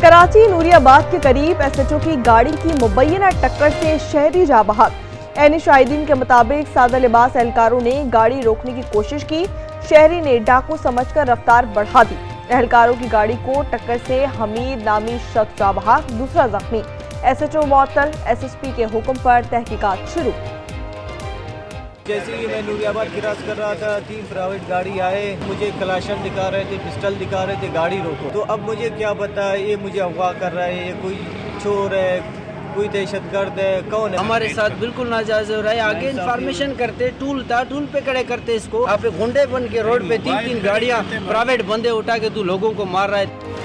कराची नूरियाबाद के करीब एसएचओ की गाड़ी की मुबैना टक्कर से शहरी जा बहक। एन शाहिदीन के मुताबिक सादा लिबास एहलकारों ने गाड़ी रोकने की कोशिश की। शहरी ने डाकू समझकर रफ्तार बढ़ा दी। एहलकारों की गाड़ी को टक्कर से हमीद नामी शख्स जा बहक, दूसरा जख्मी। एसएचओ मुअत्तल, एसएसपी के हुक्म पर तहकीकात शुरू। जैसे ही मैं नूरियाबाद क्रॉस कर रहा था, 3 प्राइवेट गाड़ी आए, मुझे कलाशन दिखा रहे थे, पिस्टल दिखा रहे थे, गाड़ी रोको। तो अब मुझे क्या पता है, ये मुझे अगवा कर रहा है, ये कोई चोर है, कोई दहशतगर्द है, कौन है। हमारे साथ बिल्कुल नाजायज हो रहा है। आगे इन्फॉर्मेशन करते, टूल था, टूल पे खड़े करते इसको। आप गुंडे बन के रोड पे 3 गाड़ियां प्राइवेट बंदे उठा के तू लोगों को मार रहा है।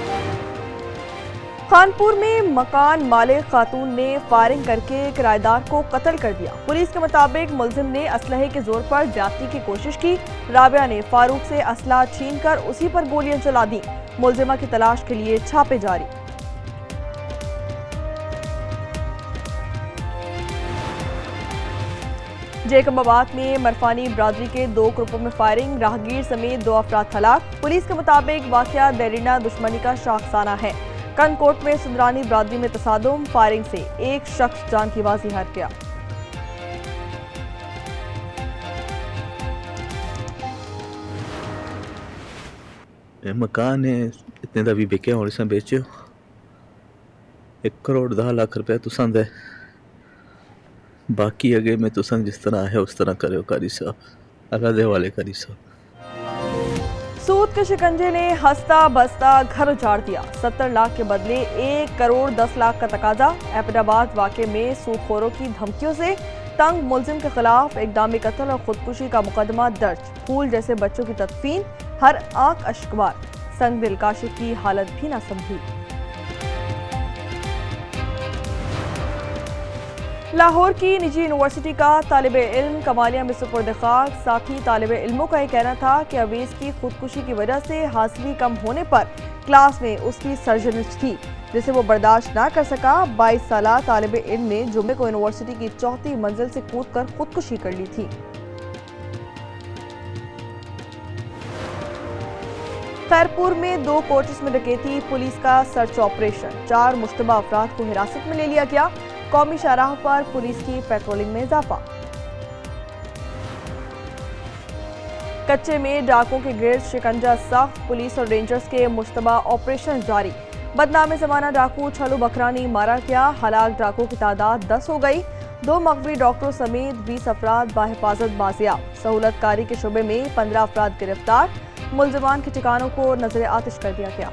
खानपुर में मकान मालिक खातून ने फायरिंग करके किराएदार को कत्ल कर दिया। पुलिस के मुताबिक मुलजिम ने असलहे के जोर पर ज्यादती की कोशिश की। राबिया ने फारूक से असला छीनकर उसी पर गोलियां चला दी। मुलजिमा की तलाश के लिए छापे जारी। जेकबाबाद में मरफानी बरादरी के 2 ग्रुपों में फायरिंग, राहगीर समेत 2 अफराद हलाक। पुलिस के मुताबिक वाकया देरीना दुश्मनी का शाखसाना है। कनकोट में सुंदरानी बरादरी में तसादुम, फायरिंग से एक शख्स जान की बाजी हार गया। मकान है इतने का भी बिके और इसे बेचो 1 करोड़ 10 लाख रुपया तुसा दे, बाकी अगे में तुसा जिस तरह है उस तरह करो कारी साहब, अल्लाह दे वाले कारी साहब। सूद के शिकंजे ने हंसता बसता घर उजाड़ दिया। 70 लाख के बदले 1 करोड़ 10 लाख का तकाजा। एबटाबाद वाक़े में सूदखोरों की धमकियों से तंग मुलजिम के खिलाफ इक़दाम कत्ल और खुदकुशी का मुकदमा दर्ज। फूल जैसे बच्चों की तदफीन, हर आंख अश्कबार। संग दिल काशिफ की हालत भी ना संभली। लाहौर की निजी यूनिवर्सिटी का तालिब इल्म कमालिया में सुपुर्द खाक। साथी तालिब इल्मों का यह कहना था कि अवीस की खुदकुशी की वजह से हासिली कम होने पर क्लास में उसकी सर्जनिश थी, जिसे वो बर्दाश्त ना कर सका। 22 साला तालिब इल्म ने जुम्मे को यूनिवर्सिटी की 4थी मंजिल से कूदकर खुदकुशी कर ली थी। खैरपुर में 2 कोचेस में डकैती, पुलिस का सर्च ऑपरेशन। 4 मुश्तबा अफराद को हिरासत में ले लिया गया। कौमी शाहराह पर पुलिस की पेट्रोलिंग में इजाफा। कच्चे में डाकों के गिर्द शिकंजा सख्त, पुलिस और रेंजर्स के मुश्तबा ऑपरेशन जारी। बदनाम ज़माना डाकू छलू बकरानी मारा गया। हलाक डाकों की तादाद 10 हो गई। 2 मगवी डॉक्टरों समेत 20 अफराद बाहिफाजत बाजियाब। सहूलतकारी के शुबे में 15 अफराद गिरफ्तार। मुलजमान के ठिकानों को नजर आतिश कर दिया गया।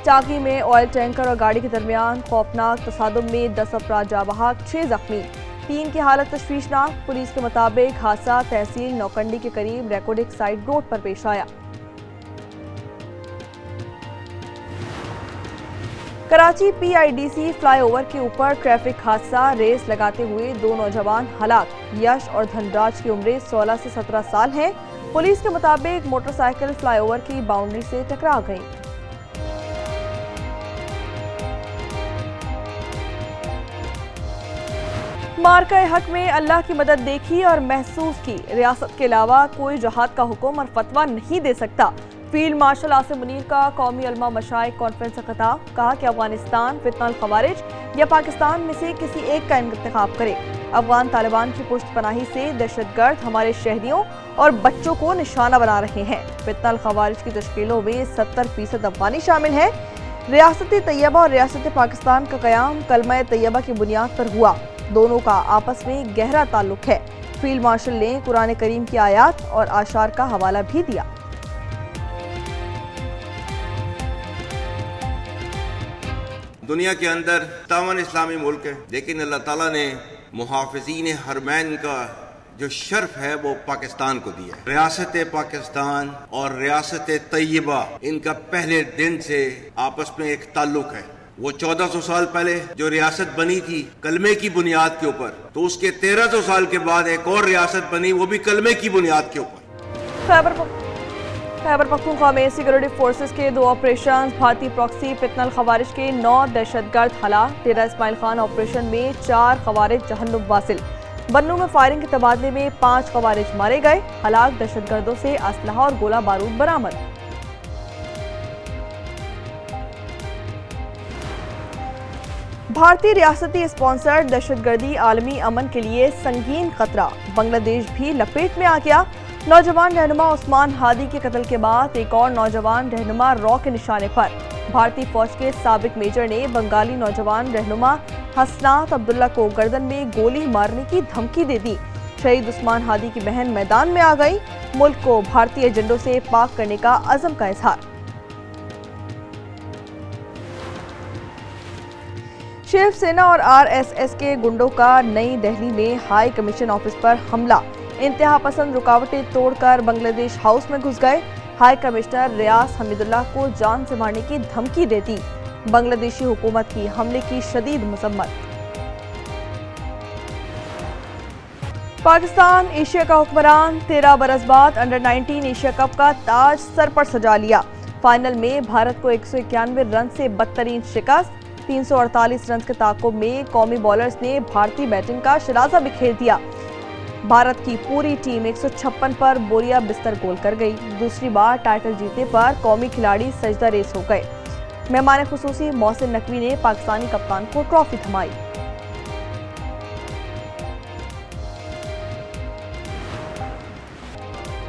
चाकी में ऑयल टैंकर और गाड़ी के दरमियान खौफनाक तसादुम में 10 अफराद जा बहक, 6 जख्मी। 3 की हालत तशवीशनाक। पुलिस के मुताबिक हादसा तहसील नौकंडी के करीब रेकोडिक साइड रोड पर पेश आया। कराची पीआईडीसी फ्लाईओवर के ऊपर ट्रैफिक हादसा, रेस लगाते हुए 2 नौजवान हलाक। यश और धनराज की उम्रें 16 से 17 साल हैं। पुलिस के मुताबिक मोटरसाइकिल फ्लाईओवर की बाउंड्री से टकरा गई। मार्का हक में अल्लाह की मदद देखी और महसूस की। रियासत के अलावा कोई जहाद का हुक्म और फतवा नहीं दे सकता। फील्ड मार्शल आसिम मुनीर का कौमी उलमा मशाइख कॉन्फ्रेंस का खिताब। कहा कि अफगानिस्तान फितनल खवारिज या पाकिस्तान में से किसी एक का इंतखाब करे। अफगान तालिबान की पुष्टपनाही से दहशतगर्द हमारे शहरियों और बच्चों को निशाना बना रहे हैं। फितनल खवारिज की तश्कीलों में 70% अफगानी शामिल हैं। रियासत तैयबा और रियासत पाकिस्तान का क़याम कलमा तैयबा की बुनियाद पर हुआ। दोनों का आपस में गहरा ताल्लुक है। फील्ड मार्शल ने कुरान करीम की आयात और आशार का हवाला भी दिया। दुनिया के अंदर 57 इस्लामी मुल्क है, लेकिन अल्लाह ताला ने मुहाफ़िज़ीन हरमैन का जो शर्फ है वो पाकिस्तान को दिया। रियासत पाकिस्तान और रियासत तैयबा, इनका पहले दिन से आपस में एक ताल्लुक है। वो 1400 साल पहले जो रियासत बनी थी कलमे की बुनियाद के ऊपर, तो उसके 1300 साल के बाद एक और रियासत बनी, वो भी कलमे की बुनियाद के ऊपर। खैबर पख्तूनख्वा में सिक्योरिटी फोर्सेस के 2 ऑपरेशन। भारतीय प्रॉक्सी फितनल खवारिज के 9 दहशतगर्द हलाक। डेरा इस्माइल खान ऑपरेशन में 4 खवारिज जहन्नुम वासिल। बन्नू में फायरिंग के तबादले में 5 ख़वारिज मारे गए। हलाक दहशतगर्दों से असलहा और गोला बारूद बरामद। भारतीय रियासती स्पॉन्सर्ड दहशतगर्दी आलमी अमन के लिए संगीन खतरा। बांग्लादेश भी लपेट में आ गया। नौजवान रहनुमा उस्मान हादी के कत्ल के बाद एक और नौजवान रहनुमा रॉ के निशाने पर। भारतीय फौज के साबिक मेजर ने बंगाली नौजवान रहनुमा हसनात अब्दुल्ला को गर्दन में गोली मारने की धमकी दे दी। शहीद उस्मान हादी की बहन मैदान में आ गई। मुल्क को भारतीय एजेंडों से पाक करने का अज़म का इजहार। शिवसेना और आरएसएस के गुंडों का नई दिल्ली में हाई कमीशन ऑफिस पर हमला। इंतहा पसंद रुकावटें तोड़कर बांग्लादेश हाउस में घुस गए। हाई कमिश्नर रियाज हमीदुल्लाह को जान से मारने की धमकी दे दी। बांग्लादेशी हुकूमत की हमले की शदीद मजम्मत। पाकिस्तान एशिया का हुक्मरान 13 बरस बाद अंडर-19 एशिया कप का ताज सर पर सजा लिया। फाइनल में भारत को 191 रन से बदतरीन शिकस्त। 348 रन के ताक़ुब में कौमी बॉलर्स ने भारतीय बैटिंग का शराजा बिखेर दिया। भारत की पूरी टीम 156 पर बोरिया बिस्तर गोल कर गई। दूसरी बार टाइटल जीतने पर कौमी खिलाड़ी सजदा रेस हो गए। मेहमान खुसूसी मोहसिन नकवी ने पाकिस्तानी कप्तान को ट्रॉफी थमाई।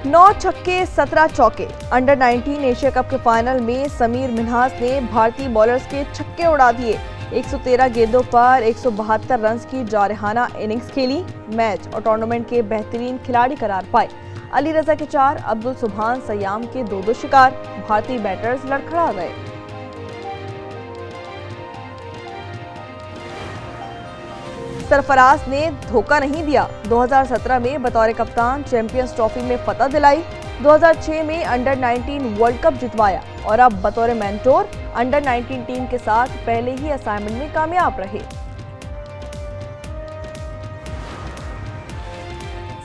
नौ छक्के 17 चौके। अंडर-19 एशिया कप के फाइनल में समीर मिन्हास ने भारतीय बॉलर्स के छक्के उड़ा दिए। 113 गेंदों पर 172 रन की जारहाना इनिंग्स खेली। मैच और टूर्नामेंट के बेहतरीन खिलाड़ी करार पाए। अली रजा के 4, अब्दुल सुभान सयाम के 2 शिकार। भारतीय बैटर्स लड़खड़ा गए। सरफराज ने धोखा नहीं दिया। 2017 में बतौर कप्तान चैंपियंस ट्रॉफी में फतह दिलाई। 2006 में अंडर-19 वर्ल्ड कप जितवाया और अब बतौर मेंटोर अंडर-19 टीम के साथ पहले ही असाइनमेंट में कामयाब रहे।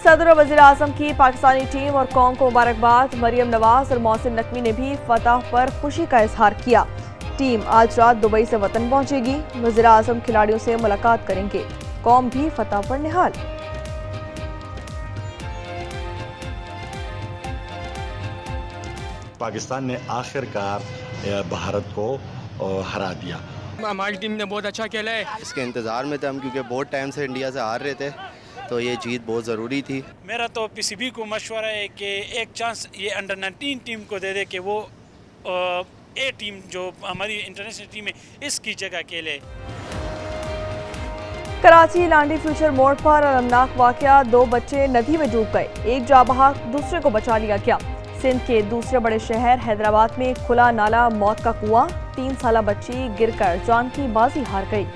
सदर और वज़ीर आज़म की पाकिस्तानी टीम और कौम को मुबारकबाद। मरियम नवाज और मोहसिन नकवी ने भी फतह पर खुशी का इजहार किया। टीम आज रात दुबई से वतन पहुंचेगी। वज़ीर आज़म खिलाड़ियों से मुलाकात करेंगे। कौम भी फतह पर निहाल। पाकिस्तान ने आखिरकार भारत को हरा दिया। हमारी टीम ने बहुत अच्छा खेला है। इसके इंतज़ार में थे हम, क्योंकि बहुत टाइम से इंडिया से हार रहे थे, तो ये जीत बहुत ज़रूरी थी। मेरा तो पीसीबी को मशवरा है कि एक चांस ये अंडर-19 टीम को दे दे कि वो ए टीम जो हमारी इंटरनेशनल टीम है इसकी जगह खेले। कराची लांडी फ्यूचर मोड़ पर अलमनाक वाकया। 2 बच्चे नदी में डूब गए। एक जाबहाक दूसरे को बचा लिया गया। सिंध के दूसरे बड़े शहर हैदराबाद में खुला नाला मौत का कुआं। 3 साला बच्ची गिरकर जान की बाजी हार गई।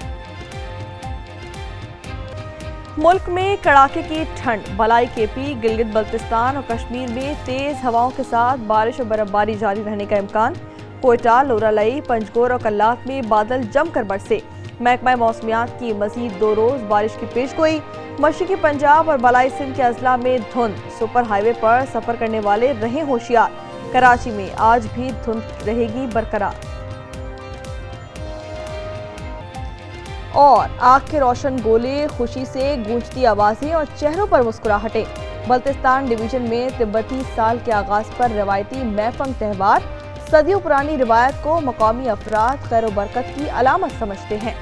मुल्क में कड़ाके की ठंड। बलाई केपी, गिलगित बल्तिस्तान और कश्मीर में तेज हवाओं के साथ बारिश और बर्फबारी जारी रहने का इम्कान। कोयटा, लोरालई, पंजगोर और कल्लात में बादल जमकर बरसे। महकमा मौसमियात की मजीद 2 रोज बारिश की पेशगोई। मशरकी पंजाब और बलाई सिंध के अजला में धुंध। सुपर हाईवे पर सफर करने वाले रहें होशियार। कराची में आज भी धुंध रहेगी बरकरार। और आग के रोशन गोले, खुशी से गूंजती आवाजें और चेहरों पर मुस्कुराहटें। बल्तिस्तान डिवीजन में तिब्बती साल के आगाज पर रवायती मैफंग त्यौहार। सदियों पुरानी रिवायत को मकामी अफराद खैर बरकत की अलामत समझते हैं।